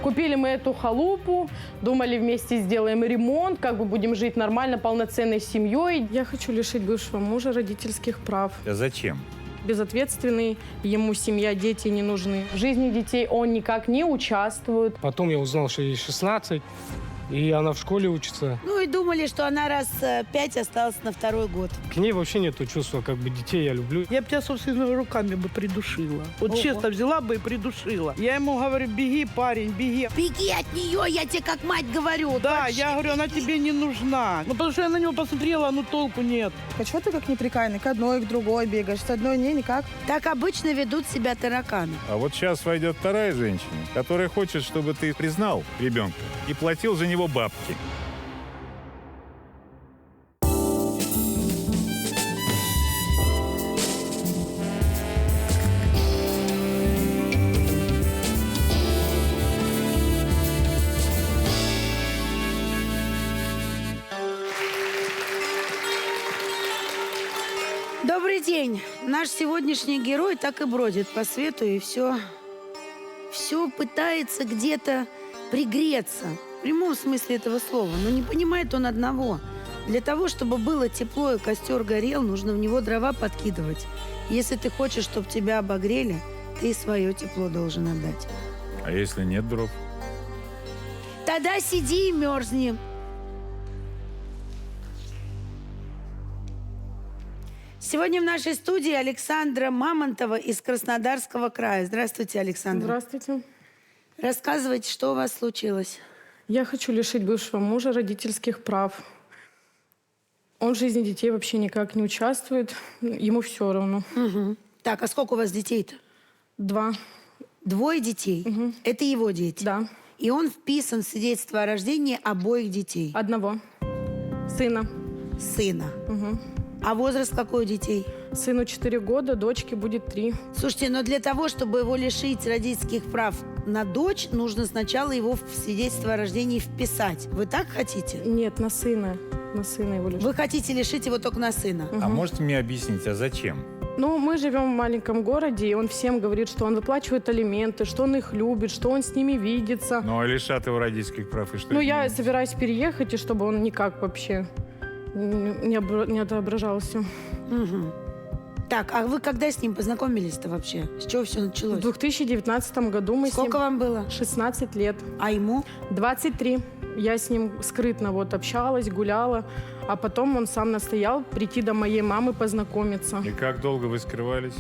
Купили мы эту халупу, думали вместе сделаем ремонт, как бы будем жить нормально, полноценной семьей. Я хочу лишить бывшего мужа родительских прав. А зачем? Безответственный, ему семья, дети не нужны. В жизни детей он никак не участвует. Потом я узнал, что ей 16, и она в школе учится. Ну и думали, что она раз 5 осталась на 2-й год. К ней вообще нету чувства, как бы детей я люблю. Я бы тебя собственными руками бы придушила. Вот Ого. честно взяла бы и придушила. Я ему говорю, беги, парень, беги. Беги от нее, я тебе как мать говорю. Да, Вообще. я говорю, она тебе не нужна. Ну, потому что я на него посмотрела, ну толку нет. А что ты как неприкаянный? К одной, к другой бегаешь. С одной не, никак. Так обычно ведут себя тараканы. А вот сейчас войдет вторая женщина, которая хочет, чтобы ты признал ребенка и платил за него бабки. Добрый день. Наш сегодняшний герой так и бродит по свету и все пытается где-то пригреться. В прямом смысле этого слова. Но не понимает он одного. Для того, чтобы было тепло и костер горел, нужно в него дрова подкидывать. Если ты хочешь, чтобы тебя обогрели, ты свое тепло должен отдать. А если нет дров? Тогда сиди и мерзни. Сегодня в нашей студии Александра Мамонтова из Краснодарского края. Здравствуйте, Александра. Здравствуйте. Рассказывайте, что у вас случилось. Я хочу лишить бывшего мужа родительских прав. Он в жизни детей вообще никак не участвует. Ему все равно. Угу. Так, а сколько у вас детей-то? 2. 2 детей? Угу. Это его дети? Да. И он вписан в свидетельство о рождении обоих детей? 1. Сына. Сына. Угу. А возраст какой у детей? Сыну 4 года, дочке будет 3. Слушайте, но для того, чтобы его лишить родительских прав на дочь, нужно сначала его в свидетельство о рождении вписать. Вы так хотите? Нет, на сына. На сына его лишить. Вы хотите лишить его только на сына? А можете мне объяснить, а зачем? Ну, мы живем в маленьком городе, и он всем говорит, что он выплачивает алименты, что он их любит, что он с ними видится. Ну, а лишат его родительских прав и что? Ну, это я меняется? собираюсь переехать, и чтобы он никак вообще не отображался. Угу. Так, а вы когда с ним познакомились-то вообще? С чего все В началось? 2019 году мы Сколько с ним... вам было? 16 лет. А ему? 23. Я с ним скрытно вот общалась, гуляла, а потом он сам настоял прийти до моей мамы познакомиться. И как долго вы скрывались?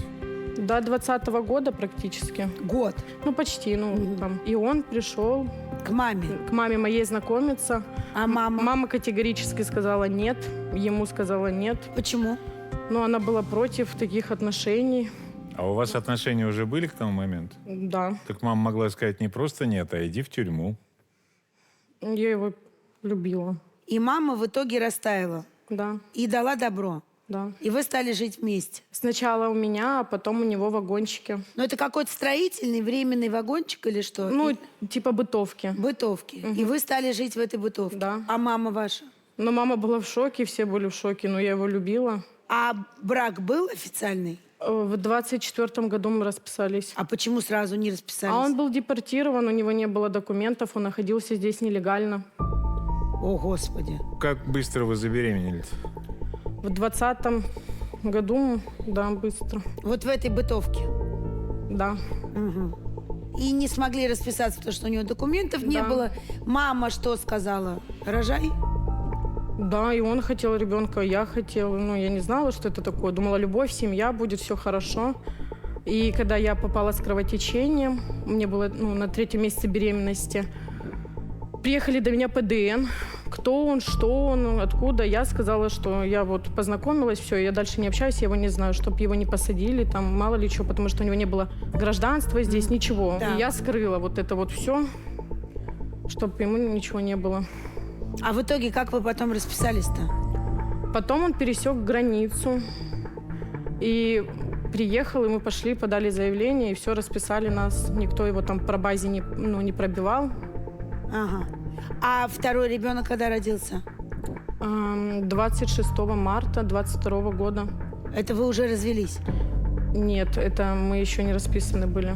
До 20-го года практически. Год. Ну, почти, там. И он пришел К маме. к маме моей знакомиться. А мама? Мама категорически сказала нет, ему сказала нет. Почему? Но она была против таких отношений. А у вас отношения уже были к тому моменту? Да, Так мама могла сказать не просто нет, а иди в тюрьму. я его любила. И мама в итоге растаяла. Да, И дала добро. да. И вы стали жить вместе. Сначала у меня, а потом у него вагончики. Но это какой-то строительный временный вагончик или что? Ну, И- типа бытовки. бытовки. И вы стали жить в этой бытовке? Да. А мама ваша? Но мама была в шоке, все были в шоке, но я его любила. А брак был официальный? В 24-м году мы расписались. А почему сразу не расписались? А он был депортирован, у него не было документов, он находился здесь нелегально. О, Господи. Как быстро вы забеременели-то? В 20-м году, да, быстро. Вот в этой бытовке. Да. Мгм. И не смогли расписаться, потому что у него документов не Да. было. Мама что сказала? Рожай? Да, и он хотел ребенка, я хотела. Ну, я не знала, что это такое. Думала, любовь, семья, будет все хорошо. И когда я попала с кровотечением, мне было на 3-м месяце беременности, приехали до меня ПДН. Кто он, что он, откуда. Я сказала, что я вот познакомилась, все, я дальше не общаюсь, я его не знаю, чтобы его не посадили, там, мало ли что, потому что у него не было гражданства здесь, ничего. Да. И я скрыла вот это вот все, чтобы ему ничего не было. А в итоге как вы потом расписались-то? Потом он пересек границу и приехал, и мы пошли, подали заявление, и все, расписали нас. Никто его там по базе не пробивал. Ага. А второй ребенок когда родился? 26 марта 22 года. Это вы уже развелись? Нет, это мы еще не расписаны были.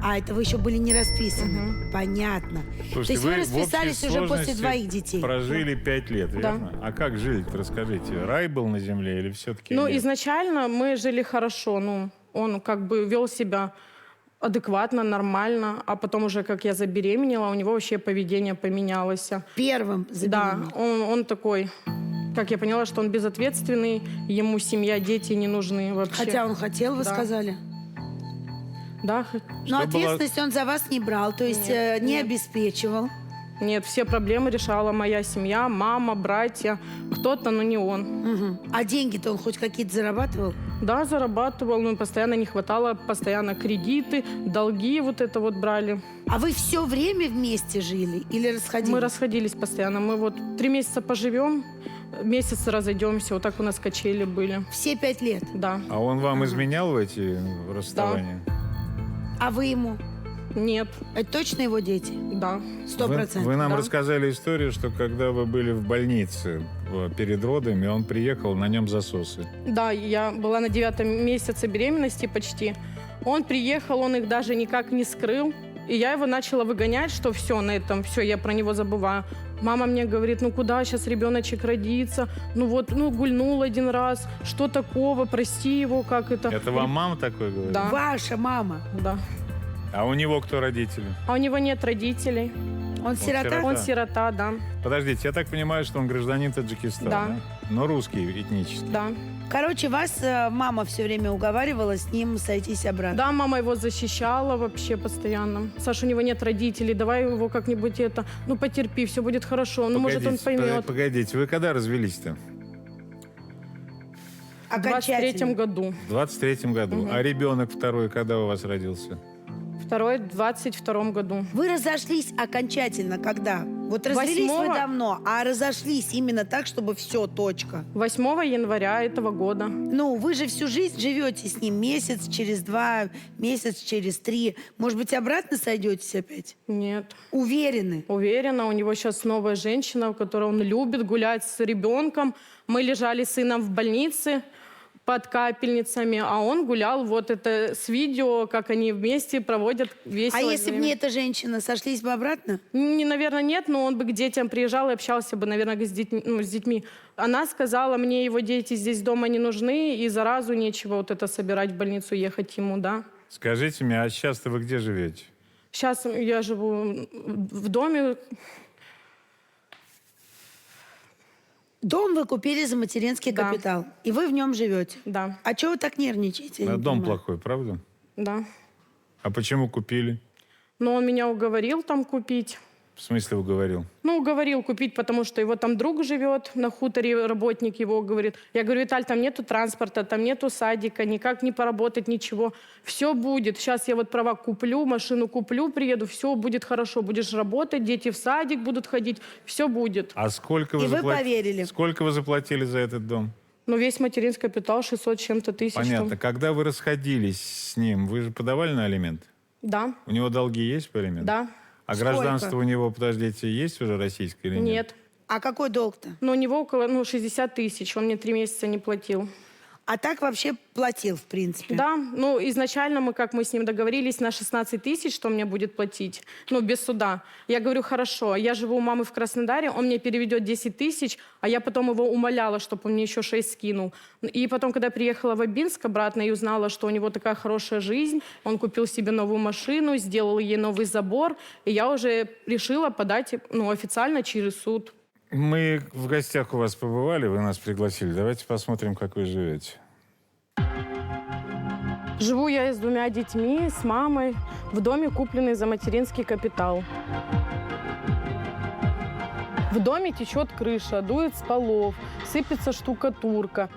А, это вы еще были не расписаны. Понятно. То есть вы в общей расписались уже после сложности 2 детей. Прожили 5 лет, Да. верно? А как жили, расскажите? Рай был на земле или все-таки Ну, нет? изначально мы жили хорошо. Ну, он как бы вел себя адекватно, нормально. А потом уже, как я забеременела, у него вообще поведение поменялось. Первым Да, забеременела. он такой... Как я поняла, что он безответственный, ему семья, дети не нужны вообще. Хотя он хотел, вы Да. сказали. Да, Но Что ответственность он за вас не брал, то есть Нет, не нет. обеспечивал. нет, все проблемы решала моя семья, мама, братья, кто-то, но не он. Мгм. А деньги-то он хоть какие-то зарабатывал? Да, зарабатывал, но постоянно не хватало, постоянно кредиты, долги вот это вот брали. А вы все время вместе жили или расходились? Мы расходились постоянно. Мы вот 3 месяца поживем, месяц разойдемся. Вот так у нас качели были. Все 5 лет. Да. А он вам изменял в эти расставания? А вы ему? Нет. Это точно его дети? Да. 100%. Вы нам да. рассказали историю, что когда вы были в больнице перед родами, он приехал, на нем засосы. Да, я была на 9 месяце беременности почти. Он приехал, он их даже никак не скрыл. И я его начала выгонять, что все, на этом все, я про него забываю. Мама мне говорит, ну куда сейчас ребеночек родится? Ну вот, ну гульнул 1 раз, что такого, прости его, как это. Это вам мама такой говорит? Да. Ваша мама. Да. А у него кто родители? А у него нет родителей. Он сирота? сирота. Он сирота, да. Подождите, я так понимаю, что он гражданин Таджикистана, Да. Но русский этнический. Да. Короче, вас мама все время уговаривала с ним сойтись обратно. Да, мама его защищала вообще постоянно. Саша, у него нет родителей, давай его как-нибудь это, ну потерпи, все будет хорошо, ну может он поймет. Погодите, вы когда развелись-то? В 23-м году. В 23-м году. А ребенок второй когда у вас родился? Второй в 22-м году. Вы разошлись окончательно когда? Вот развелись вы 8-го. давно, а разошлись именно так, чтобы все, точка. 8 января этого года. Ну, вы же всю жизнь живете с ним месяц через 2, месяц через 3. Может быть, обратно сойдетесь опять? Нет. Уверены? Уверена, у него сейчас новая женщина, которую он любит гулять с ребенком. Мы лежали с сыном в больнице под капельницами, а он гулял вот это с видео, как они вместе проводят весело. А если бы не эта женщина, сошлись бы обратно? Наверное, нет, но он бы к детям приезжал и общался бы, наверное, с детьми. Она сказала, мне его дети здесь дома не нужны, и заразу нечего вот это собирать в больницу, ехать ему, да. Скажите мне, а сейчас-то вы где живете? Сейчас я живу в доме. Дом вы купили за материнский Да. капитал, и вы в нем живете. Да, А чего вы так нервничаете? я не Дом понимаю? плохой, правда? да. А почему купили? Но он меня уговорил там купить. В смысле уговорил? Ну, уговорил купить, потому что его там друг живет на хуторе, работник его говорит. Я говорю, Виталь, там нету транспорта, там нету садика, никак не поработать, ничего. Все будет. Сейчас я вот права куплю, машину куплю, приеду, все будет хорошо. Будешь работать, дети в садик будут ходить, все будет. А сколько И вы вы поверили? Сколько вы заплатили за этот дом? Но весь материнский капитал 600 с чем-то тысяч. Понятно. там. Когда вы расходились с ним, вы же подавали на алимент? Да, У него долги есть по алименту? да, А Сколько? гражданство у него, подождите, есть уже российское или нет? нет. А какой долг-то? Но у него около 60 тысяч, он мне 3 месяца не платил. А так вообще платил, в принципе. Да, ну изначально мы с ним договорились на 16 тысяч, что он мне будет платить, ну без суда. Я говорю, хорошо, я живу у мамы в Краснодаре, он мне переведет 10 тысяч, а я потом его умоляла, чтобы он мне еще 6 скинул. И потом, когда приехала в Абинск обратно и узнала, что у него такая хорошая жизнь, он купил себе новую машину, сделал ей новый забор, и я уже решила подать официально через суд. Мы в гостях у вас побывали, вы нас пригласили. Давайте посмотрим, как вы живете. Живу я с 2 детьми, с мамой, в доме, купленный за материнский капитал. В доме течет крыша, дует с полов, сыпется штукатурка.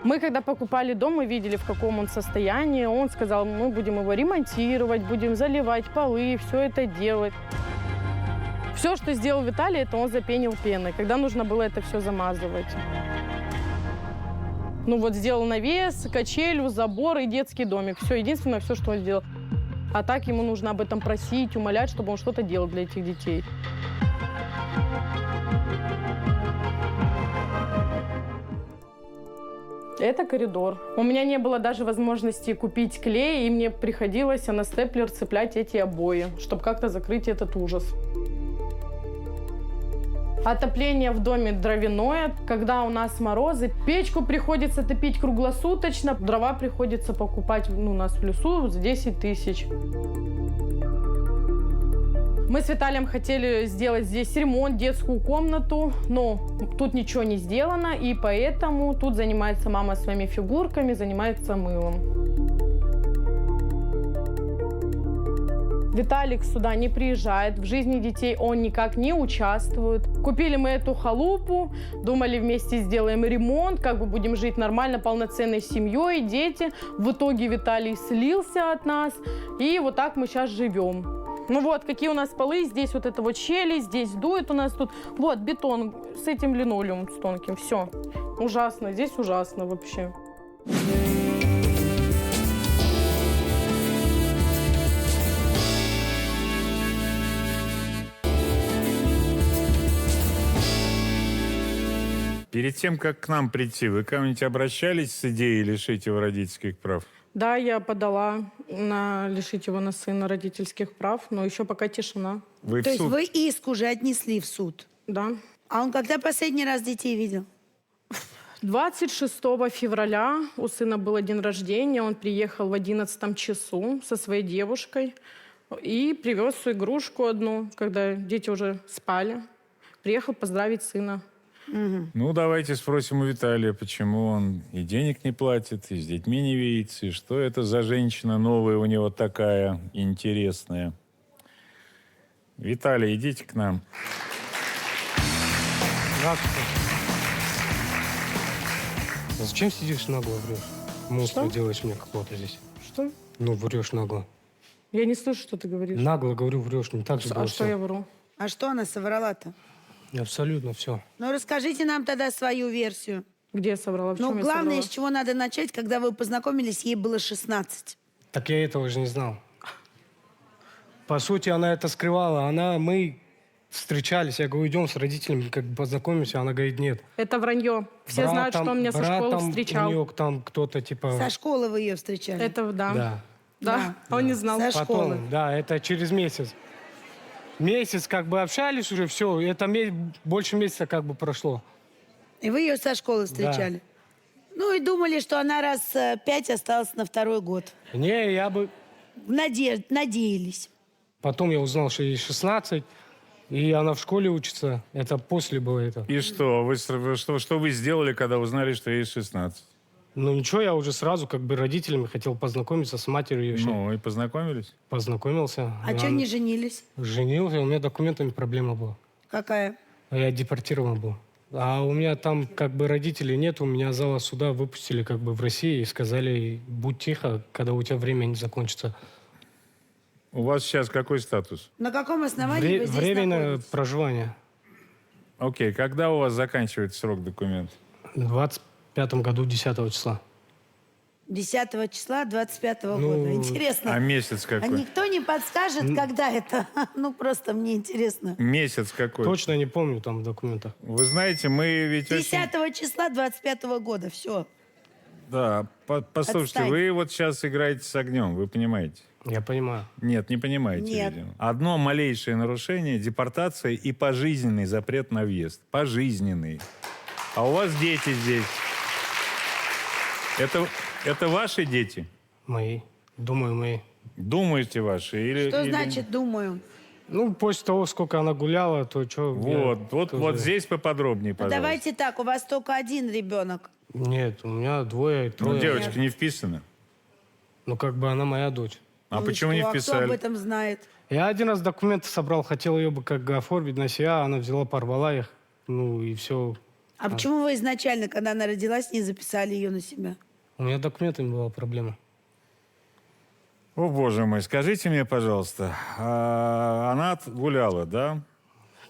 Мы, когда покупали дом, мы видели, в каком он состоянии. Он сказал, мы будем его ремонтировать, будем заливать полы, все это делать. Все, что сделал Виталий, это он запенил пеной, когда нужно было это все замазывать. Ну вот сделал навес, качелю, забор и детский домик. Все, единственное, все, что он сделал. А так ему нужно об этом просить, умолять, чтобы он что-то делал для этих детей. Это коридор. У меня не было даже возможности купить клей, и мне приходилось на степлер цеплять эти обои, чтобы как-то закрыть этот ужас. Отопление в доме дровяное. Когда у нас морозы, печку приходится топить круглосуточно. Дрова приходится покупать у нас в лесу за 10 тысяч. Мы с Виталием хотели сделать здесь ремонт, детскую комнату, но тут ничего не сделано, и поэтому тут занимается мама своими фигурками, занимается мылом. Виталик сюда не приезжает, в жизни детей он никак не участвует. Купили мы эту халупу, думали вместе сделаем ремонт, как бы будем жить нормально, полноценной семьей, дети. В итоге Виталий слился от нас, и вот так мы сейчас живем. Ну вот, какие у нас полы, здесь вот это вот щели, здесь дует у нас тут. Вот, бетон с этим линолеумом, с тонким, все. Ужасно, здесь ужасно вообще. Перед тем, как к нам прийти, вы кому-нибудь обращались с идеей лишить его родительских прав? Да, я подала на лишить его на сына родительских прав, но еще пока тишина. Вы То в есть суд? вы иск уже отнесли в суд? Да. А он когда последний раз детей видел? 26 февраля у сына был день рождения, он приехал в 11 часу со своей девушкой и привез свою игрушку одну, когда дети уже спали. Приехал поздравить сына. Ну, давайте спросим у Виталия, почему он и денег не платит, и с детьми не видится, и что это за женщина новая у него такая интересная. Виталий, идите к нам. Здравствуйте. А зачем сидишь нагло врешь? Монстра Что? делаешь мне какого-то здесь. Что? Ну, врешь нагло. Я не слышу, что ты говоришь. Нагло, говорю, врешь. Не так же было А что всё. я вру? А что она соврала-то? Абсолютно все. Ну, расскажите нам тогда свою версию. Где я соврала? В Ну, чем я главное, соврала? с чего надо начать, когда вы познакомились, ей было 16. Так я этого же не знал. По сути, она это скрывала. Мы встречались, я говорю, идем с родителями, как бы познакомимся. Она говорит, нет. Это вранье. Все знают, что он меня со школы братом встречал. у нее там кто-то типа... Со школы вы ее встречали? Это да. Да. Да. А он не знал. Со школы. Потом, да, это через месяц. Месяц как бы общались уже, все. Это больше месяца как бы прошло. И вы ее со школы встречали? Ну и думали, что она раз 5 осталась на 2-й год. Не, я бы... Надеялись. Потом я узнал, что ей 16, и она в школе учится. Это после было это. И что? Что вы сделали, когда узнали, что ей 16? Ну ничего, я уже сразу как бы родителями хотел познакомиться с матерью ее. Ну, и познакомились? Познакомился. А что не женились? Женился, у меня документами проблема была. Какая? Я депортирован был. А у меня там как бы родителей нет, у меня зала суда выпустили как бы в России и сказали, будь тихо, когда у тебя время не закончится. У вас сейчас какой статус? На каком основании вы здесь Временное находитесь? проживание. Окей, когда у вас заканчивается срок документа? В 25-м году 10 числа. 10 числа 25-го Ну, года. Интересно. А месяц А какой? никто не подскажет, когда это? Ну, просто мне интересно. Месяц какой? Точно не помню там в документах. Вы знаете, мы ведь 10 числа 25-го года. Все. Да, послушайте, Отстань. вы вот сейчас играете с огнем, вы понимаете? Я понимаю. Нет, не понимаете, Нет. видимо. Одно малейшее нарушение, депортация и пожизненный запрет на въезд. Пожизненный. А у вас дети здесь. Это ваши дети? Мои. Думаю, мои. Думаете ваши? Или, Что или- значит «думаю»? Ну, после того, сколько она гуляла, то что... Вот здесь поподробнее, Ну, пожалуйста. давайте так, у вас только один ребенок. Нет, у меня двое, Ну, трое. девочка не вписана. Ну, как бы она моя дочь. А Ну и почему что? не А кто об вписали? этом знает? Я один раз документы собрал, хотел ее бы как бы оформить на себя, она взяла, порвала их, ну и все. А почему вы изначально, когда она родилась, не записали ее на себя? У меня документами была проблема. О, боже мой, скажите мне, пожалуйста, она гуляла, да?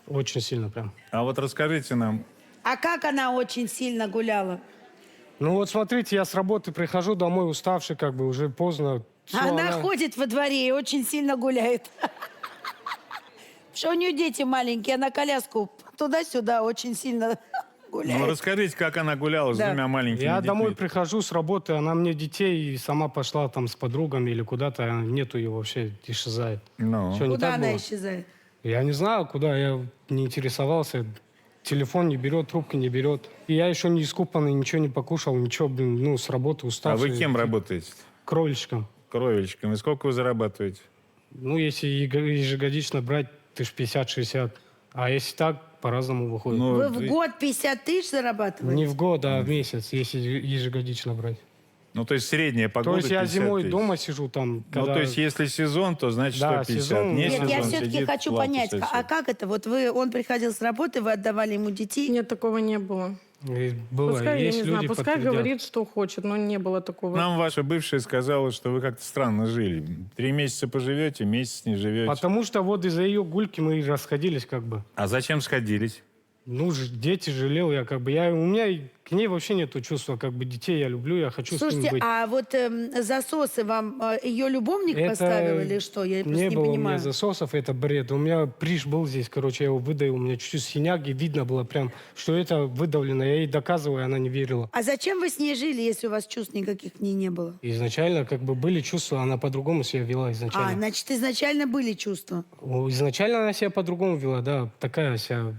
Очень сильно прям. А вот расскажите нам, А как она очень сильно гуляла? Ну вот смотрите, я с работы прихожу домой уставший, как бы уже поздно. Всё, Она ходит во дворе и очень сильно гуляет. Что у нее дети маленькие, она коляску туда-сюда очень сильно гуляет. Ну, расскажите, как она гуляла с Да. двумя маленькими Я детьми. домой прихожу с работы, она мне детей и сама пошла там с подругами или куда-то, нету ее вообще, исчезает. Ну, Что, не Куда так она было? исчезает? Я не знаю, куда, я не интересовался. Телефон не берет, трубки не берет. И я еще не искупанный, ничего не покушал, ничего, блин, ну, с работы а уставший. вы кем работаете? Кровельщиком. Кровельщиком. И сколько вы зарабатываете? Ну, если ежегодично брать, 50-60. А если так, по-разному выходит. Ну, Вы в год 50 тысяч зарабатываете? Не в год, а в месяц, если ежегодично брать. ну, то есть средняя погода То есть я 50 зимой тысяч. дома сижу там, Ну, когда... то есть если сезон, то значит Да, 150. сезон. Не Нет, сезон, Нет, я все-таки сидит, хочу платит понять, сосед. а как это? Вот он приходил с работы, вы отдавали ему детей? Нет, такого не было. И было, Пускай, я есть не люди знаю, пускай подтвердят. говорит, что хочет, но не было такого. Нам ваша бывшая сказала, что вы как-то странно жили. 3 месяца поживете, месяц не живете. Потому что вот из-за ее гульки мы и расходились как бы. А зачем сходились? Ну, дети жалел я как бы. У меня к ней вообще нету чувства, как бы детей я люблю, я хочу с ними Слушайте, быть. а вот засосы вам ее любовник Это поставил или что? Я просто не не было у меня понимаю. засосов, это бред. У меня прыщ был здесь, короче, я его выдавил, у меня чуть-чуть синяк, и видно было прям, что это выдавлено. Я ей доказываю, и она не верила. А зачем вы с ней жили, если у вас чувств никаких к ней не было? Изначально как бы были чувства, она по-другому себя вела А, изначально. значит, изначально были чувства. Изначально она себя по-другому вела, да, такая вся,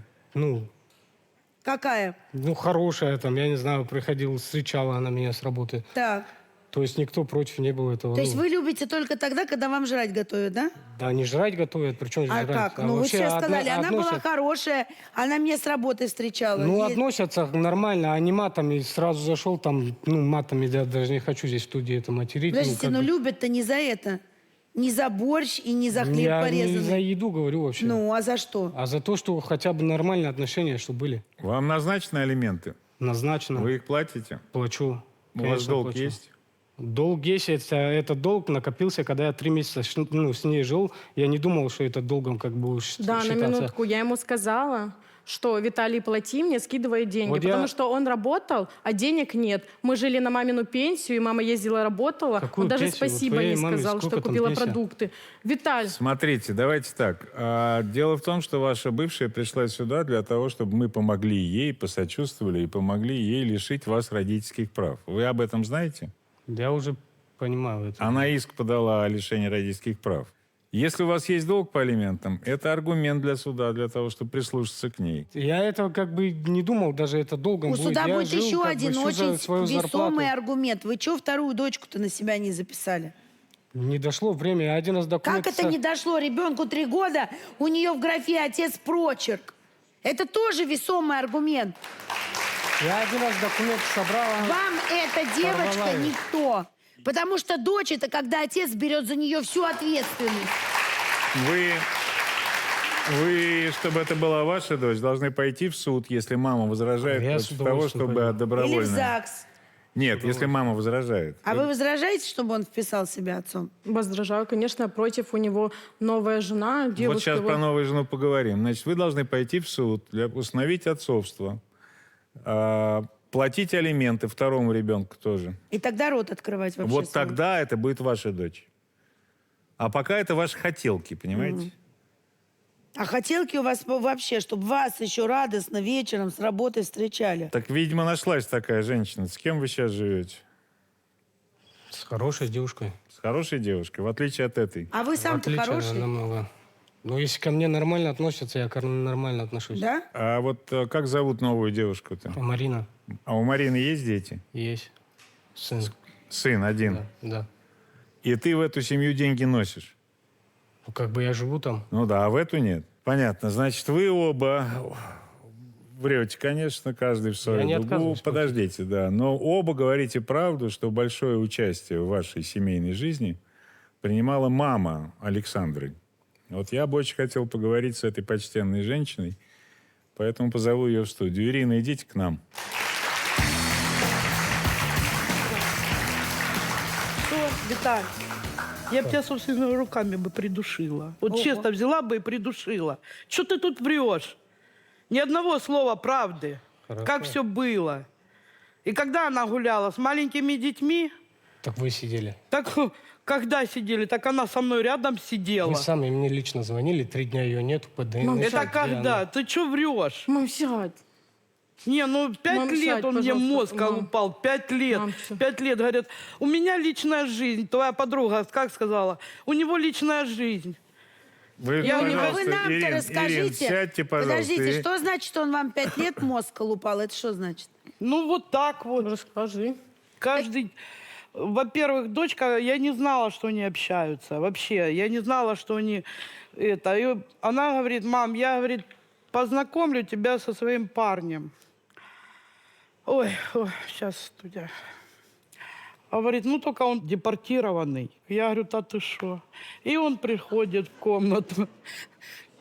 Какая? хорошая там, я не знаю, приходил, встречала она меня с работы. Так. То есть никто против не был этого. То есть вы любите только тогда, когда вам жрать готовят, да? Да, не жрать готовят, причем А жрать. как? Ну, вы вообще сейчас сказали, она была относят- хорошая, она меня с работы встречала. Ну, Ей- относятся нормально, а не матами. Сразу зашел там, матами, я даже не хочу здесь в студии это материть. Подождите, как но бы. любят-то не за это. Не за борщ и не за хлеб Я не порезанный. за еду говорю вообще. Ну, а за что? А за то, что хотя бы нормальные отношения, что были. Вам назначены алименты? Назначено. Вы их платите? Плачу. У вас Конечно, долг плачу. есть? Долг есть. Этот долг накопился, когда я 3 месяца с ней жил. Я не думал, что это долгом как бы Да, считаться. на минутку. Я ему сказала, что Виталий, плати мне, скидывай деньги. Вот потому я- что он работал, а денег нет. Мы жили на мамину пенсию, и мама ездила, работала. Какую Он даже пенсию? Вот спасибо твоей не маме сказал, сколько что там купила пенсия? продукты. Виталь, Смотрите, давайте так. Дело в том, что ваша бывшая пришла сюда для того, чтобы мы помогли ей, посочувствовали и помогли ей лишить вас родительских прав. Вы об этом знаете? Я уже понимаю это. Она иск подала о лишении родительских прав. Если у вас есть долг по алиментам, это аргумент для суда, для того, чтобы прислушаться к ней. Я этого как бы не думал, даже это долгом У будет. суда Я будет жил еще как бы один всю очень свою зарплату. весомый аргумент. Вы что вторую дочку-то на себя не записали? Не дошло время. Я один раз документ... Как это не дошло? Ребенку 3 года, у нее в графе отец прочерк. Это тоже весомый аргумент. Я один раз документ собрал. Вам эта девочка Порвала ее. никто. Потому что дочь — это когда отец берет за нее всю ответственность. Вы, чтобы это была ваша дочь, должны пойти в суд, если мама возражает Я с против того, удовольствием чтобы пойду. добровольно... Или в ЗАГС. Нет, если мама возражает. А вы возражаете, чтобы он вписал себя отцом? возражаю, конечно, против. У него новая жена, девушка. Вот сейчас его- про новую жену поговорим. Значит, вы должны пойти в суд, установить отцовство, платить алименты второму ребенку тоже. И тогда рот открывать вообще. Вот свой. тогда это будет ваша дочь. А пока это ваши хотелки, понимаете? А хотелки у вас вообще, чтобы вас еще радостно вечером с работы встречали. Так, видимо, нашлась такая женщина. С кем вы сейчас живете? С хорошей девушкой. С хорошей девушкой, в отличие от этой. А вы сам-то Отлично, хороший? намного. Ну, если ко мне нормально относятся, я нормально отношусь. Да? А вот как зовут новую девушку-то? А Марина А у Марины есть дети? есть. Сын. Сын один. Да, да. И ты в эту семью деньги носишь? Ну, как бы я живу там. Ну да, а в эту нет. Понятно. Значит, вы оба врете, конечно, каждый в свою Я не дугу. отказываюсь. Подождите, да. Но оба говорите правду, что большое участие в вашей семейной жизни принимала мама Александры. Вот я бы очень хотел поговорить с этой почтенной женщиной, поэтому позову ее в студию. Ирина, идите к нам. Что, Виталь? Я бы тебя собственными руками бы придушила. Вот честно взяла бы и придушила. Что ты тут врешь? Ни одного слова правды. Хорошо. Как все было. И когда она гуляла с маленькими детьми, Так вы сидели. так когда сидели, так она со мной рядом сидела. Вы сами мне лично звонили, 3 дня ее нету. Это когда? Ты что врешь? Мам, сядь. Не, ну 5 Мам, лет сядь, он мне пожалуйста. мозг Мам. олупал. 5 лет. Мам, всё. 5 лет, говорят, у меня личная жизнь. Твоя подруга как сказала? У него личная жизнь. Вы, Я не- А пожалуйста, вы нам-то Ирин, расскажите. Ирин, сядьте, пожалуйста. Подождите, и- что значит, что он вам 5 лет мозг колупал? Это что значит? Ну вот так вот. Расскажи. Каждый... Во-первых, дочка, я не знала, что они общаются. Вообще, я не знала, что они... Это. И она говорит, мам, я, говорит, познакомлю тебя со своим парнем. Ой, сейчас, студия. Говорит, ну только он депортированный. Я говорю, да ты что? И он приходит в комнату.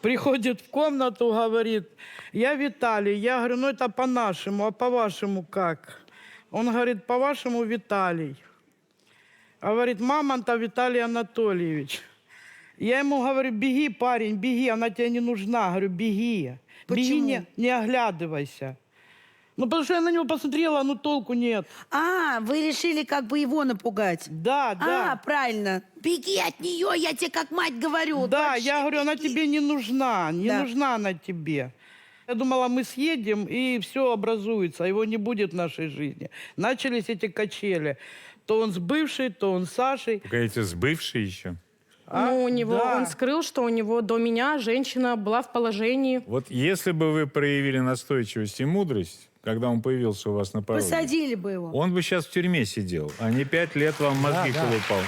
Приходит в комнату, говорит, я Виталий. Я говорю, ну это по-нашему, а по-вашему как? Он говорит, по-вашему Виталий. Говорит, мама-то Виталий Анатольевич. Я ему говорю, беги, парень, беги, она тебе не нужна. Говорю, беги. Беги, Почему? не оглядывайся. Ну, потому что я на него посмотрела, ну толку нет. А, вы решили как бы его напугать. Да, А, да. правильно. Беги от нее, я тебе как мать говорю. Да, Вообще я говорю, она беги. тебе не нужна, не Да. нужна она тебе. Я думала, мы съедем, и все образуется, его не будет в нашей жизни. Начались эти качели. То он с бывшей, то он с Сашей. Погодите, с бывшей еще? Ну, у него, Да. он скрыл, что у него до меня женщина была в положении. Вот если бы вы проявили настойчивость и мудрость, когда он появился у вас на пороге, Посадили бы его. он бы сейчас в тюрьме сидел, а не 5 лет вам мозги Да, да. колупал.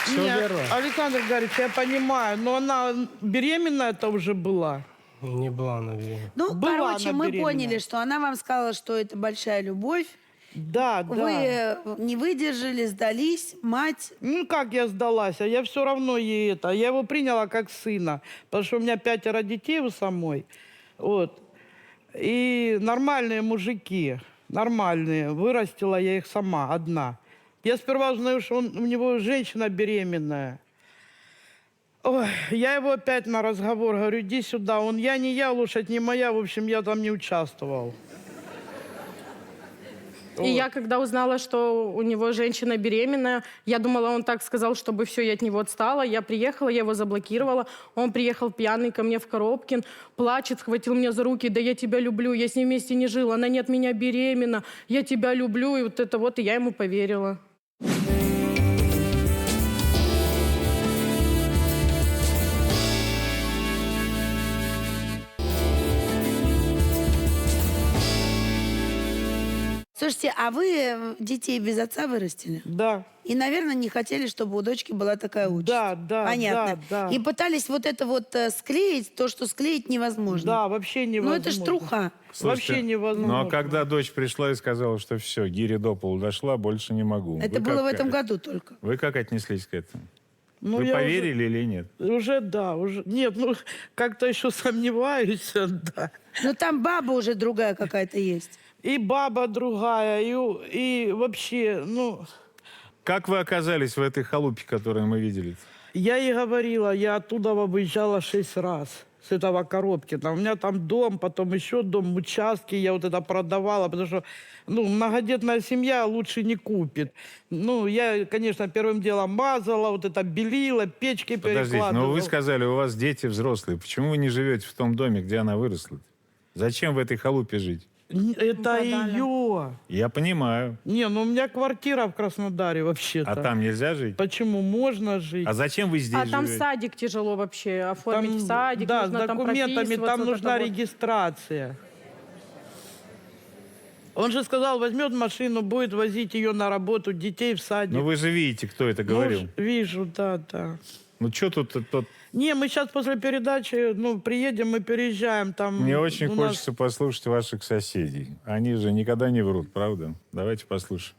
Все Нет, верно. Александр Гарич, я понимаю, но она беременная-то уже была. Не была она беременна. Ну, Была короче, она мы беременна. поняли, что она вам сказала, что это большая любовь. Да, да. Вы не выдержали, сдались, мать. Ну, как я сдалась? А я все равно ей это. Я его приняла как сына, потому что у меня 5 детей у самой. Вот. И нормальные мужики, нормальные. Вырастила я их сама, одна. Я сперва узнаю, что у него женщина беременная. Ой, я его опять на разговор говорю, иди сюда. Он, я не я, лошадь не моя. В общем, я там не участвовал. И я, когда узнала, что у него женщина беременная, я думала, он так сказал, чтобы все, я от него отстала. Я приехала, я его заблокировала. Он приехал пьяный ко мне в Коробкин, плачет, схватил меня за руки. Да я тебя люблю, я с ней вместе не жила, она не от меня беременна, я тебя люблю. И вот это вот, и я ему поверила. Слушайте, а вы детей без отца вырастили? Да. И, наверное, не хотели, чтобы у дочки была такая участь. Да, да, Понятно. да, да. И пытались вот это вот склеить, то, что склеить невозможно. Да, вообще Ну, невозможно. это ж труха. Вообще невозможно. Ну а когда дочь пришла и сказала, что все, гири до полу дошла, больше не могу. Это Вы было как- в этом году только. Вы как отнеслись к этому? Ну, Вы я поверили или нет? Уже да, уже. Нет, ну как-то еще сомневаюсь, да. Но там баба уже другая какая-то есть. И баба другая, и вообще, ну, Как вы оказались в этой халупе, которую мы видели? я ей говорила, я оттуда выезжала 6 раз с этого Коробкина. У меня там дом, потом еще дом, участки, я вот это продавала, потому что, ну, многодетная семья лучше не купит. Ну, я, конечно, первым делом мазала, вот это белила, печки Подождите, перекладывала. но вы сказали, у вас дети взрослые. Почему вы не живете в том доме, где она выросла? Зачем в этой халупе жить? Это Продали. ее. Я понимаю. Не, ну у меня квартира в Краснодаре вообще-то. А там нельзя жить? Почему? Можно жить. А зачем вы здесь А там живете? садик тяжело вообще оформить Там, в садик, да, нужно с там документами, прописываться, там вот нужна это вот. регистрация. Он же сказал, возьмет машину, будет возить ее на работу, детей в садик. Ну вы же видите, кто это Ну, говорил. вижу, да, да. Ну что тут... Не, мы сейчас после передачи, ну, приедем, мы переезжаем там. Мне очень у нас- хочется послушать ваших соседей. Они же никогда не врут, правда? Давайте послушаем.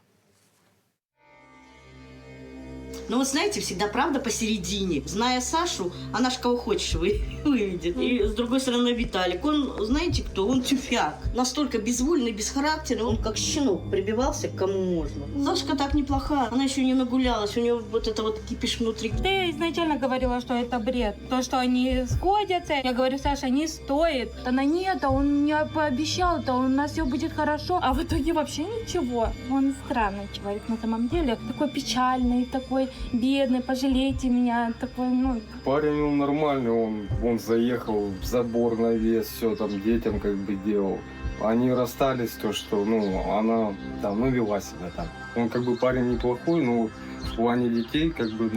Но вот знаете, всегда правда посередине. Зная Сашу, она ж кого хочешь выведет. И с другой стороны Виталик, он, знаете кто? Он тюфяк. Настолько безвольный, бесхарактерный, он как щенок прибивался к кому можно. Сашка так неплоха, она еще не нагулялась, у нее вот это вот кипиш внутри. Да я изначально говорила, что это бред. То, что они сходятся. Я говорю, Саша, не стоит. Она нет, а он мне пообещал, то у нас все будет хорошо. А в итоге вообще ничего. Он странный человек на самом деле. Такой печальный, такой бедный, пожалейте меня. Такой, ну, Парень, он нормальный, он заехал, забор навес, все там детям как бы делал. Они расстались, то, что, она там, вела себя так. Он как бы парень неплохой, но в плане детей, как бы,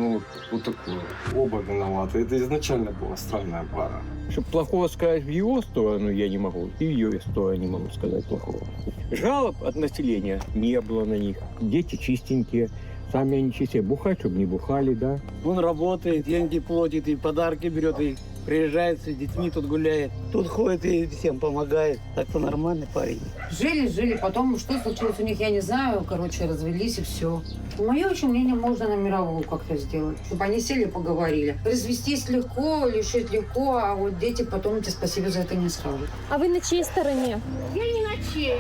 вот такой. Оба виноваты. Это изначально была странная пара. Чтобы плохого сказать в его сторону я не могу, и в ее сторону не могу сказать плохого. Жалоб от населения не было на них. Дети чистенькие, сами они чистые. Бухать, чтобы не бухали, да. Он работает, деньги платит, и подарки берет, и приезжает с детьми, тут гуляет. Тут ходит и всем помогает. Так-то нормальный парень. Жили, потом что случилось у них, я не знаю. Короче, развелись и все. Мое очень мнение, можно на мировую как-то сделать. Чтобы они сели и поговорили. Развестись легко, лишить легко, а вот дети потом тебе спасибо за это не скажут. а вы на чьей стороне? Я не на чьей.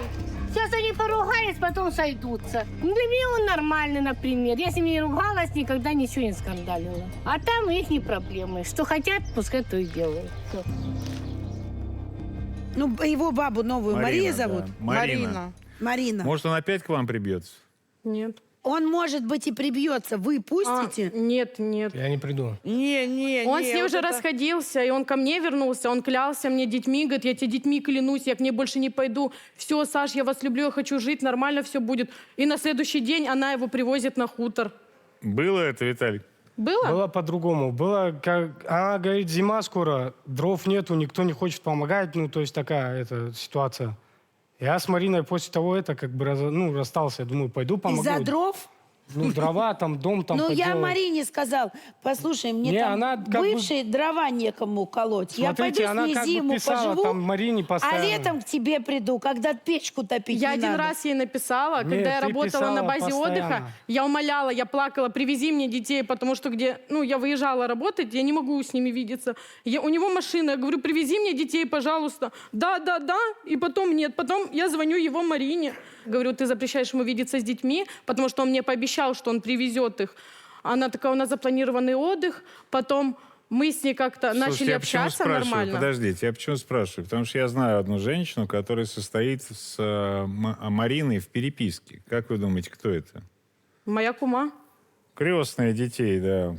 Сейчас они поругались, потом сойдутся. Для меня он нормальный, например. Я с ними не ругалась, никогда ничего не скандалила. А там их не проблемы. Что хотят, пускай то и делают. Всё. Ну, его бабу новую Мария зовут? Да. Марина. Марина. Может, он опять к вам прибьется? Нет. Он, может быть, и прибьется. Вы пустите? Нет. Я не приду. Он с ней уже расходился, и он ко мне вернулся, он клялся мне детьми, говорит, я тебе детьми клянусь, я к ней больше не пойду. Все, Саш, я вас люблю, я хочу жить, нормально все будет. И на следующий день она его привозит на хутор. Было это, Виталий? Было? Было по-другому. Было, как... Она говорит, зима скоро, дров нету, никто не хочет помогать. Ну, то есть такая ситуация. Я с Мариной после того расстался. Я думаю, пойду помогу. Из-за дров? Дрова, там, дом, там Ну, я поделать. Марине сказал, послушай, мне Не, там она как бывшие дрова некому колоть. Смотрите, я пойду с она ней как бы зиму писала поживу, там Марине а постоянно. летом к тебе приду, когда печку топить Я не один надо. раз ей написала, Нет, когда я ты работала на писала базе постоянно. отдыха, я умоляла, я плакала, привези мне детей, потому что я выезжала работать, я не могу с ними видеться. У него машина, я говорю, привези мне детей, пожалуйста. Да, и потом нет. Потом я звоню его Марине, говорю, ты запрещаешь ему видеться с детьми, потому что он мне пообещал, что он привезет их. Она такая, у нас запланированный отдых, потом мы с ней как-то начали я почему общаться спрашиваю? нормально. Подождите, я почему спрашиваю? Потому что я знаю одну женщину, которая состоит с Мариной в переписке. Как вы думаете, кто это? Моя кума. Крестные детей, да,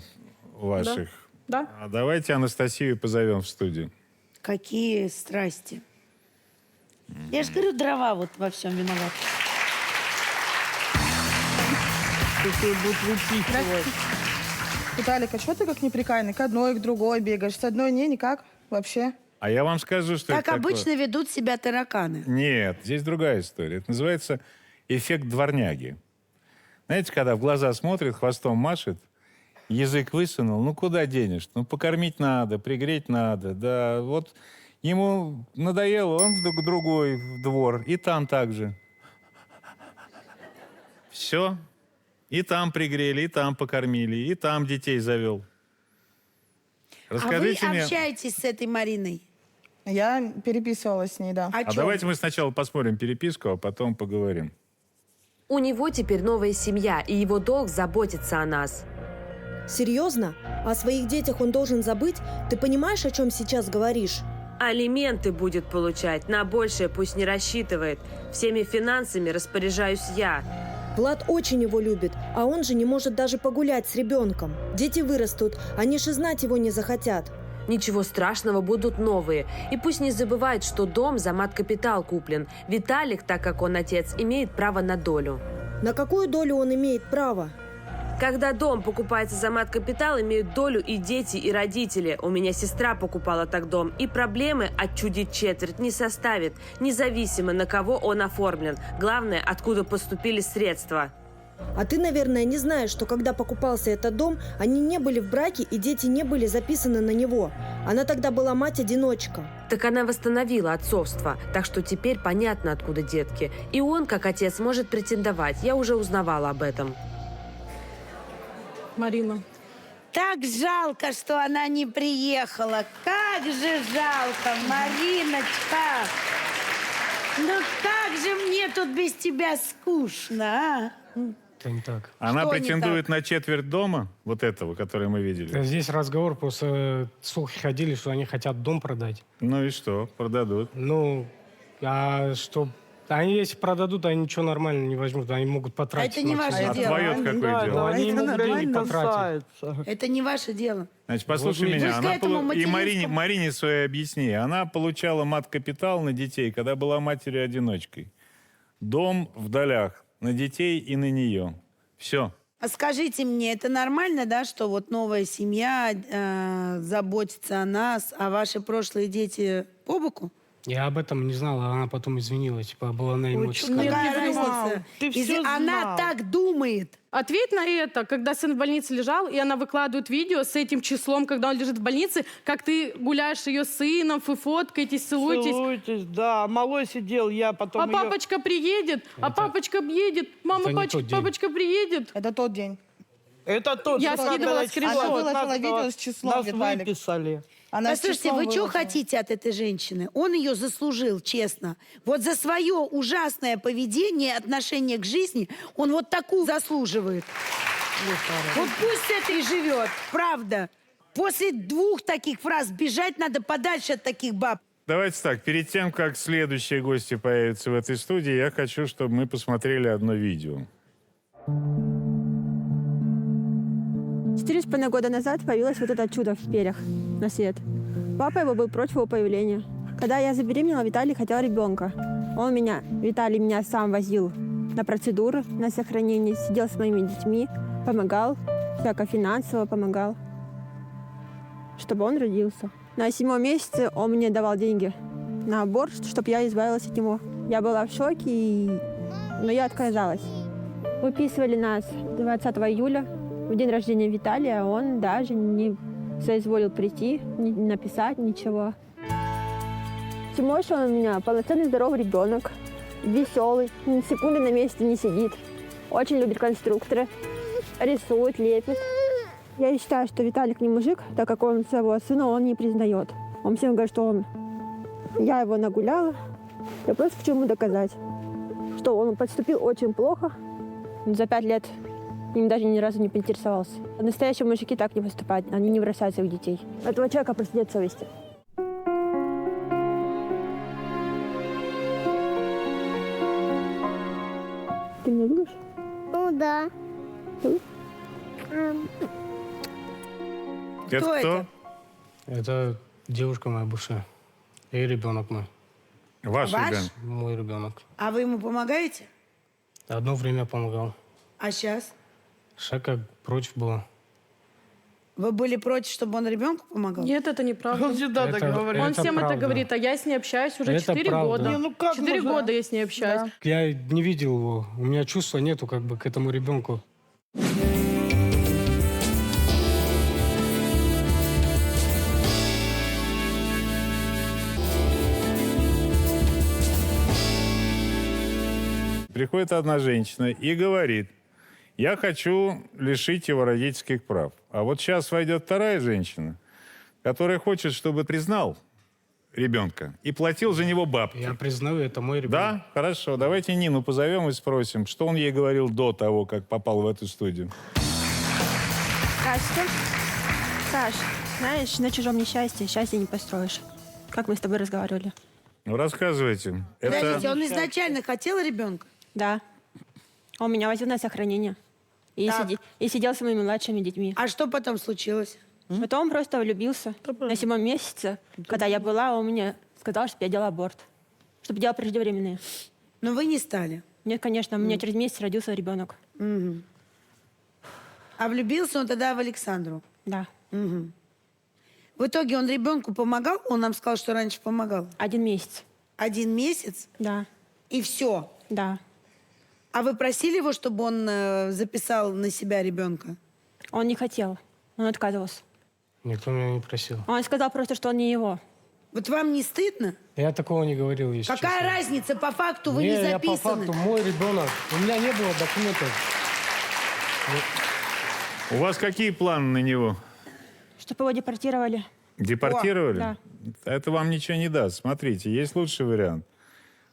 ваших. Да. А давайте Анастасию позовем в студию. Какие страсти. Я же говорю, дрова вот во всем виноваты. Виталик, а что ты как неприкаянный? К одной, к другой бегаешь. С одной никак вообще. А я вам скажу, что Так это такое. обычно ведут себя тараканы. Нет, здесь другая история. Это называется эффект дворняги. Знаете, когда в глаза смотрит, хвостом машет, язык высунул, ну куда денешь? Ну покормить надо, пригреть надо. Да, вот ему надоело, он в другой в двор, и там также. Все. И там пригрели, и там покормили, и там детей завел. Расскажите а вы мне... общаетесь с этой Мариной? Я переписывалась с ней, да. А давайте мы сначала посмотрим переписку, а потом поговорим. У него теперь новая семья, и его долг заботиться о нас. Серьезно? О своих детях он должен забыть? Ты понимаешь, о чем сейчас говоришь? Алименты будет получать, на большее пусть не рассчитывает. Всеми финансами распоряжаюсь я. Влад очень его любит, а он же не может даже погулять с ребенком. Дети вырастут, они же знать его не захотят. Ничего страшного, будут новые. И пусть не забывает, что дом за мат-капитал куплен. Виталик, так как он отец, имеет право на долю. На какую долю он имеет право? Когда дом покупается за мат-капитал, имеют долю и дети, и родители. У меня сестра покупала так дом. И проблемы отчудить четверть не составит, независимо на кого он оформлен. Главное, откуда поступили средства. А ты, наверное, не знаешь, что когда покупался этот дом, они не были в браке и дети не были записаны на него. Она тогда была мать-одиночка. Так она восстановила отцовство, так что теперь понятно, откуда детки. И он, как отец, может претендовать. Я уже узнавала об этом. Марина. Так жалко, что она не приехала. Как же жалко, Мариночка. Ну как же мне тут без тебя скучно, а? Это не так. Она Что не претендует так? на четверть дома, вот этого, который мы видели. Здесь разговор, просто слухи ходили, что они хотят дом продать. Ну и что, продадут. Ну, а что... Они если продадут, они ничего нормально не возьмут. Они могут потратить. Это не максимум. ваше дело. твое какое Да, дело? да, Они это могут денег потратить. касается. Это не ваше дело. Значит, послушай Вот меня. пусть к этому И материнскому- Марине своей объясни. Она получала мат-капитал на детей, когда была матерью-одиночкой. Дом в долях на детей и на нее. Все. А скажите мне, это нормально, да, что вот новая семья заботится о нас, а ваши прошлые дети по боку? Я об этом не знал, а она потом извинилась. Типа, была на Ой, эмоциях. чё, какая Нет, не знал. разница? Ты Если всё она знал. так думает. Ответь на это, когда сын в больнице лежал, и она выкладывает видео с этим числом, когда он лежит в больнице, как ты гуляешь с ее сыном, вы фоткаетесь, целуетесь. Целуйтесь, да. Малой сидел, я потом А её- папочка приедет, а папочка едет, мама, это не тот день. папочка приедет. Это тот день. Это тот, Я что скидывала когда скриншот. число, Она выложила нас- видео с числом, Нас Виталик. выписали. Она с Послушайте, числом вы что выложила. хотите от этой женщины? Он ее заслужил, честно. Вот за свое ужасное поведение, отношение к жизни, он вот такую заслуживает. Вот пусть с этой живет, правда. После 2 таких фраз бежать надо подальше от таких баб. Давайте так, перед тем, как следующие гости появятся в этой студии, я хочу, чтобы мы посмотрели одно видео. 4,5 года назад появилось вот это чудо в перьях на свет. Папа его был против его появления. Когда я забеременела, Виталий хотел ребенка. Виталий меня сам возил на процедуры, на сохранение, сидел с моими детьми, помогал, всяко финансово помогал, чтобы он родился. На 7-м месяце он мне давал деньги на аборт, чтобы я избавилась от него. Я была в шоке, но я отказалась. Выписывали нас 20 июля, в день рождения Виталия. Он даже не соизволил прийти, не написать ничего. Тимоша у меня полноценный здоровый ребенок, веселый, ни секунды на месте не сидит. Очень любит конструкторы, рисует, лепит. Я считаю, что Виталик не мужик, так как он своего сына он не признает. Он всем говорит, что я его нагуляла. Я просто хочу ему доказать, что он поступил очень плохо. За 5 лет им даже ни разу не поинтересовался. Настоящие мужики так не поступают, они не бросают своих детей. Этого человека просто нет совести. Ты меня любишь? Ну да. Это кто? Это девушка моя бывшая. И ребенок мой. Ваш ребенок? Мой ребенок. А вы ему помогаете? Одно время помогал. А сейчас? Шака против была. Вы были против, чтобы он ребенку помогал? Нет, это неправда. Он всегда так Это- говорит. Он это всем это правда. говорит, а я с ней общаюсь уже Это 4 правда. года. Не, ну как 4 можно? года я с ней общаюсь. Я не видел его. У меня чувства нету как бы к этому ребенку. Приходит одна женщина и говорит, я хочу лишить его родительских прав. А вот сейчас войдет вторая женщина, которая хочет, чтобы признал ребенка и платил за него бабки. Я признаю, это мой ребенок. Да? Хорошо. Давайте Нину позовем и спросим, что он ей говорил до того, как попал в эту студию. Здравствуйте. Саш, знаешь, на чужом несчастье счастье не построишь. Как мы с тобой разговаривали? Ну, рассказывайте. Подождите, он изначально хотел ребенка? Да. Он меня возил на сохранение. И сидел с моими младшими детьми. А что потом случилось? Потом он просто влюбился. На 7-м месяце, когда я была, он мне сказал, чтобы я делала аборт. Чтобы делала преждевременные. Но вы не стали? Нет, конечно. У меня через месяц родился ребенок. Мгм. А влюбился он тогда в Александру? Да. Мгм. В итоге он ребенку помогал? Он нам сказал, что раньше помогал. 1 месяц. 1 месяц? Да. И все? Да. А вы просили его, чтобы он записал на себя ребенка? Он не хотел. Он отказывался. Никто меня не просил. Он сказал просто, что он не его. Вот вам не стыдно? Я такого не говорил, если Какая честно. разница? По факту вы не я по записаны. факту, мой ребенок. У меня не было документов. У вас какие планы на него? Чтобы его депортировали. Депортировали? Да. Это вам ничего не даст. Смотрите, есть лучший вариант.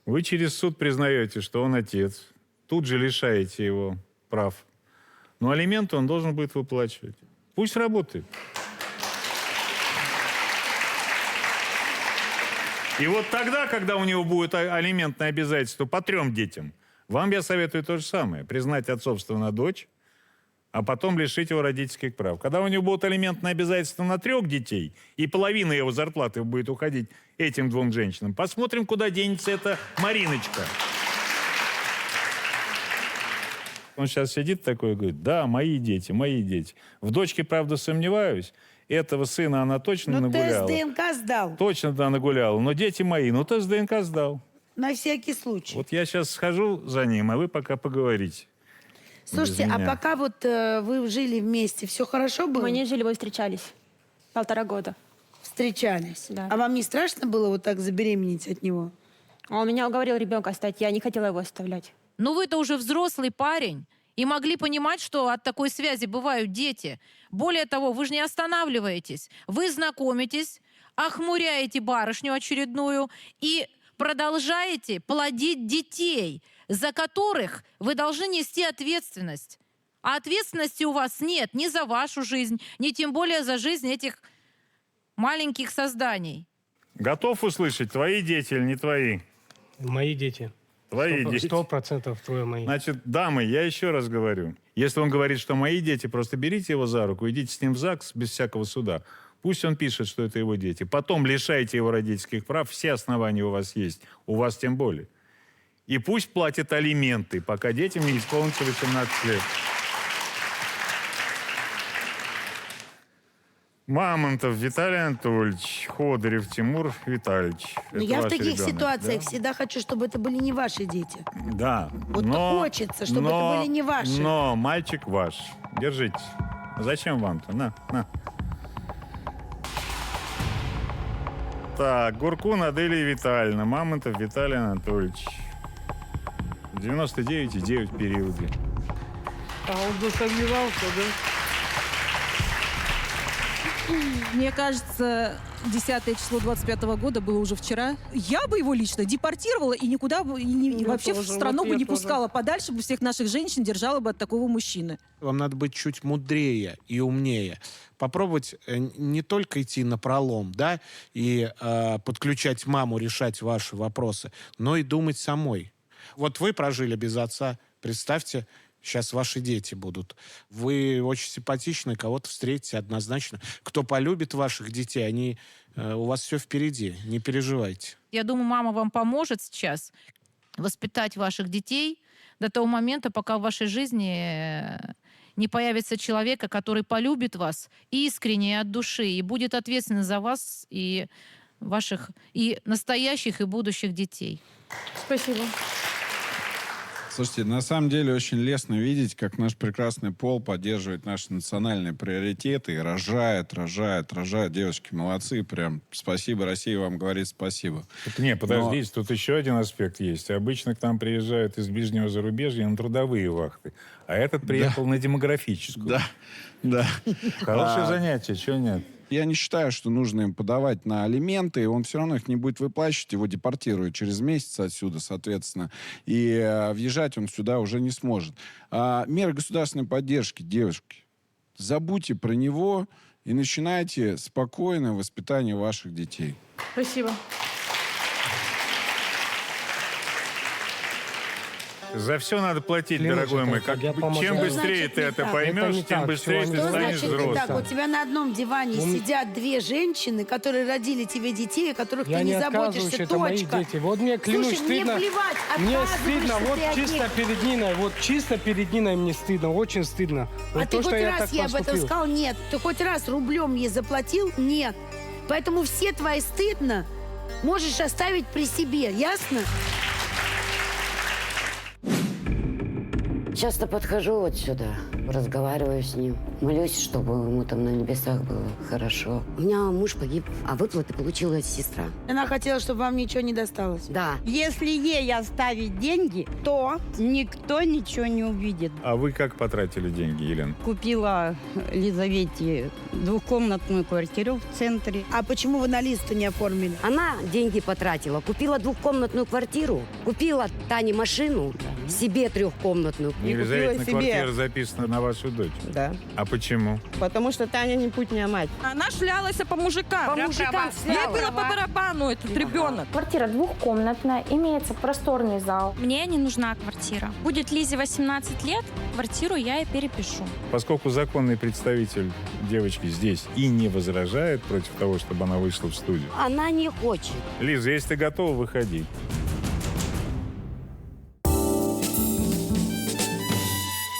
Вы через суд признаете, что он отец. Тут же лишаете его прав. Но алименты он должен будет выплачивать. Пусть работает. И вот тогда, когда у него будет алиментное обязательство по 3 детям, вам я советую то же самое. Признать отцовство на дочь, а потом лишить его родительских прав. Когда у него будут алиментные обязательства на 3 детей, и половина его зарплаты будет уходить этим 2 женщинам, посмотрим, куда денется эта Мариночка. Он сейчас сидит такой и говорит: да, мои дети, мои дети. В дочке, правда, сомневаюсь. Этого сына она точно нагуляла. Тест ДНК сдал. Точно да, нагуляла. Но дети мои, ну тест ДНК сдал. На всякий случай. Вот я сейчас схожу за ним, а вы пока поговорите. Слушайте, а пока вот вы жили вместе, все хорошо было? Мы не жили, мы встречались. 1,5 года. Встречались? Да. А вам не страшно было вот так забеременеть от него? Он меня уговорил ребенка оставить, я не хотела его оставлять. Ну вы-то уже взрослый парень и могли понимать, что от такой связи бывают дети. Более того, вы же не останавливаетесь. Вы знакомитесь, охмуряете барышню очередную и продолжаете плодить детей, за которых вы должны нести ответственность. А ответственности у вас нет ни за вашу жизнь, ни тем более за жизнь этих маленьких созданий. Готов услышать, твои дети или не твои? Мои дети. Твои дети. 100% твои мои. Значит, дамы, я еще раз говорю. Если он говорит, что мои дети, просто берите его за руку, идите с ним в ЗАГС без всякого суда. Пусть он пишет, что это его дети. Потом лишайте его родительских прав. Все основания у вас есть. У вас тем более. И пусть платит алименты, пока детям не исполнится 18 лет. Мамонтов Виталий Анатольевич, Ходырев Тимур Витальевич. Но я в таких ситуациях всегда хочу, чтобы это были не ваши дети. Да. Вот хочется, чтобы это были не ваши. Но мальчик ваш. Держите. Зачем вам-то? На. Так, Гуркун Аделия Витальевна, Мамонтов Виталий Анатольевич. 99,9 в периоде. А он засомневался, да? Мне кажется, 10 число 25 года было уже вчера. Я бы его лично депортировала и никуда бы, вообще в страну бы не пускала. Подальше бы всех наших женщин держала бы от такого мужчины. Вам надо быть чуть мудрее и умнее. Попробовать не только идти напролом, да, и подключать маму, решать ваши вопросы, но и думать самой. Вот вы прожили без отца, представьте, сейчас ваши дети будут. Вы очень симпатичны, кого-то встретите однозначно. Кто полюбит ваших детей, у вас все впереди, не переживайте. Я думаю, мама вам поможет сейчас воспитать ваших детей до того момента, пока в вашей жизни не появится человека, который полюбит вас искренне и от души, и будет ответственен за вас и ваших и настоящих, и будущих детей. Спасибо. Слушайте, на самом деле очень лестно видеть, как наш прекрасный пол поддерживает наши национальные приоритеты и рожает. Девочки, молодцы, прям спасибо, Россия вам говорит спасибо. Не, подождите, тут еще один аспект есть. Обычно к нам приезжают из ближнего зарубежья на трудовые вахты, а этот приехал на демографическую. Да. Хорошее занятие, чего нет? Я не считаю, что нужно им подавать на алименты. Он все равно их не будет выплачивать, его депортируют через месяц отсюда, соответственно. И въезжать он сюда уже не сможет. Меры государственной поддержки, девушки, забудьте про него и начинайте спокойное воспитание ваших детей. Спасибо. За все надо платить, дорогой мой. Чем быстрее ты это поймешь, тем быстрее ты станешь взрослым. Так, у тебя на одном диване сидят 2 женщины, которые родили тебе детей, о которых ты не заботишься. Это мои дети. Вот мне, клянусь, Слушай, стыдно. мне плевать, Мне отказываешься стыдно, вот ты чисто от них. перед Ниной, чисто перед Ниной мне стыдно, очень стыдно. А Вот ты то, хоть что я раз так ей об этом поступил. сказал? Нет. Ты хоть раз рублем ей заплатил? Нет. Поэтому все твои стыдно можешь оставить при себе. Ясно? Часто подхожу вот сюда, разговариваю с ним, молюсь, чтобы ему там на небесах было хорошо. У меня муж погиб, а выплаты получила сестра. Она хотела, чтобы вам ничего не досталось. Да. Если ей оставить деньги, то никто ничего не увидит. А вы как потратили деньги, Елена? Купила Лизавете 2-комнатную квартиру в центре. А почему вы на лист не оформили? Она деньги потратила, купила 2-комнатную квартиру, купила Тане машину, себе 3-комнатную. Елизаветина квартира записана на вашу дочь? Да. А почему? Потому что Таня не путняя мать. Она шлялась по мужикам. По мужикам Ей шлялась. было по барабану этот ребенок. Квартира 2-комнатная, имеется просторный зал. Мне не нужна квартира. Будет Лизе 18 лет, квартиру я и перепишу. Поскольку законный представитель девочки здесь и не возражает против того, чтобы она вышла в студию. Она не хочет. Лиза, если ты готова, выходи.